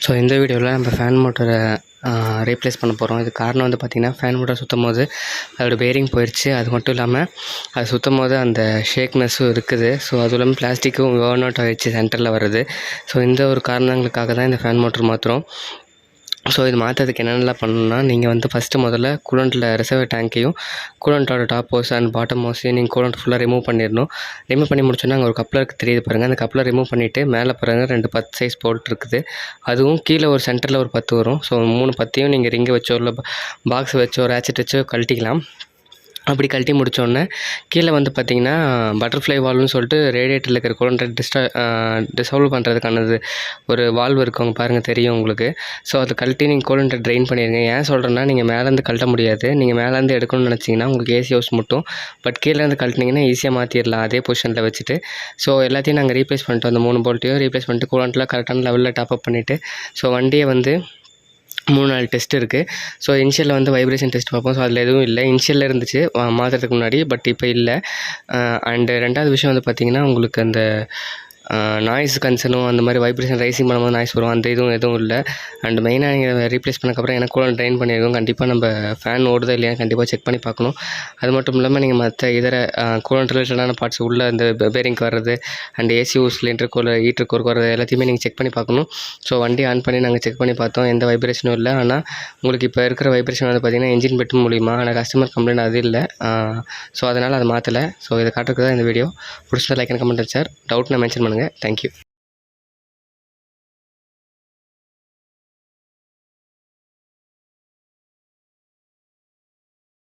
So இந்த வீடியோவில் நம்ம ஃபேன் மோட்டரை ரீப்ளேஸ் பண்ண போகிறோம். இது காரணம் வந்து பார்த்திங்கன்னா, ஃபேன் மோட்டர் சுற்றும்போது அதோடய பேரிங் போயிடுச்சு. அது மட்டும் இல்லாமல் அது சுற்றும்போது அந்த ஷேக்னஸும் இருக்குது. ஸோ அதுவும் இல்லாமல் பிளாஸ்டிக்கும் வேர்ன் அவுட் ஆகிடுச்சு சென்டரில் வருது. ஸோ இந்த ஒரு காரணங்களுக்காக தான் இந்த ஃபேன் மோட்டர் மாற்றுறோம். ஸோ இது மாற்றுறதுக்கு என்னென்னலாம் பண்ணணும்னா, நீங்கள் வந்து முதல்ல கூலண்ட்டில் ரிசர்வர் டேங்க்கையும் கூலண்ட்டோட டாப் ஹோஸ் அண்ட் பாட்டம் ஹோஸையும் நீங்கள் கூலண்ட் ஃபுல்லாக ரிமூவ் பண்ணிடணும். ரிமூவ் பண்ணி முடிச்சோன்னா அங்கே ஒரு கப்ளருக்கு தெரியுது பாருங்கள். அந்த கப்ளர் ரிமூவ் பண்ணிவிட்டு மேலே பாருங்கள் 2 10 சைஸ் போல்ட் இருக்குது. அதுவும் கீழே ஒரு சென்டரில் ஒரு 10 வரும். ஸோ 3 10யும் நீங்கள் ரிங்கு வச்சோ இல்லை பாக்ஸ் வச்சோ ரேச்செட் வச்சோ கழட்டிக்கலாம். அப்படி கழட்டி முடித்தோடனே கீழே வந்து பார்த்திங்கன்னா பட்டர்ஃப்ளை வால்வ்னு சொல்லிட்டு ரேடியேட்டரில் இருக்கிற கூலண்ட்டை டிசால்வ் பண்ணுறதுக்கானது ஒரு வால்வ் இருக்குங்க பாருங்கள், தெரியும் உங்களுக்கு. ஸோ அதை கழட்டி நீங்கள் கூலண்ட்டை ட்ரெயின் பண்ணிடுங்க. ஏன் சொல்கிறேன்னா, நீங்கள் மேலேருந்து கழட்ட முடியாது. நீங்கள் மேலேருந்து எடுக்கணும்னு நினச்சிங்கன்னா உங்களுக்கு ஏசி ஹவுஸ் மட்டும். பட் கீழேருந்து கழட்டினீங்கன்னா ஈஸியாக மாற்றிடலாம் அதே பொசிஷனில் வச்சுட்டு. ஸோ எல்லாத்தையும் நாங்கள் ரீப்ளேஸ் பண்ணிட்டோம். அந்த 3 போல்ட்டையும் ரீப்ளேஸ் பண்ணிட்டு கூலண்ட்டில் கரெக்டான லெவலில் டாப் அப் பண்ணிவிட்டு, ஸோ வண்டியை வந்து 3-4 டெஸ்ட் இருக்குது. ஸோ இனிஷியலில் வந்து வைப்ரேஷன் டெஸ்ட் பார்ப்போம். ஸோ அதில் எதுவும் இல்லை. இனிஷியலில் இருந்துச்சு மாற்றுறதுக்கு முன்னாடி, பட் இப்போ இல்லை. அண்டு 2வது விஷயம் வந்து பார்த்திங்கன்னா, உங்களுக்கு அந்த நாய்ஸ் கன்சர்னும் அந்த மாதிரி வைப்ரேஷன் ரைசிங் பண்ணும்போது நாய்ஸ் வரும், அந்த எதுவும் இல்லை. அண்ட் மெயினாக நீங்கள் ரீப்ளேஸ் பண்ணக்கப்புறம் எனக்கு கூலண்ட் ட்ரைன் பண்ணியிருக்கோம். கண்டிப்பாக நம்ம ஃபேன் ஓடுதா இல்லையா கண்டிப்பாக செக் பண்ணி பார்க்கணும். அது மட்டும் இல்லாமல் நீங்கள் மற்ற இதர கூலண்ட் ரிலேட்டடான பார்ட்ஸ் உள்ள அந்த பேரிங்க்கு வர்றது அண்ட் ஏசி ஹவுஸ் சிலிண்டருக்கு ஹீட்டர் கோருக்கு வர்றது எல்லாத்தையுமே நீங்கள் செக் பண்ணி பார்க்கணும். ஸோ வண்டி ஆன் பண்ணி நாங்கள் செக் பண்ணி பார்த்தோம், எந்த வைப்ரேஷனும் இல்லை. ஆனால் உங்களுக்கு இப்போ இருக்கிற வைப்ரேஷன் வந்து பார்த்திங்கன்னா இன்ஜின் பெட் மூலிமா. ஆனால் கஸ்டமர் கம்ப்ளைண்ட் அது இல்லை. ஸோ அதனால் அதை மாற்றலை. ஸோ இதை காட்டுறதுக்கு தான் இந்த வீடியோ. பிடிச்சதை லைக் அண்ட் கமெண்ட் சார். டவுட்னா மென்ஷன் பண்ணுங்கள். தேங்க்யூ.